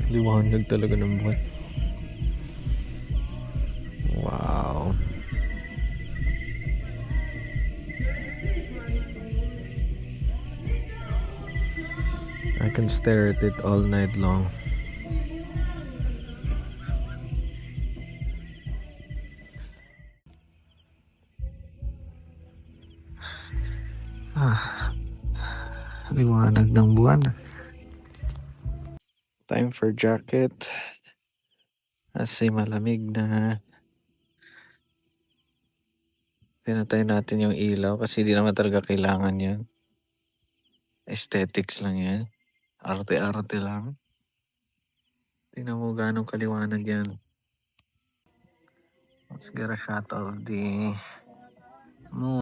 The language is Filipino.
Liwanag talaga ng buwan. Wow. I can stare at it all night long. Liwanag ng buwan. Time for jacket. Kasi malamig na. Tinatay natin yung ilaw kasi di naman talaga kailangan yan. Aesthetics lang yan. Arte-arte lang. Tingnan mo gano'ng kaliwanag yan. Let's get a shot of the moon.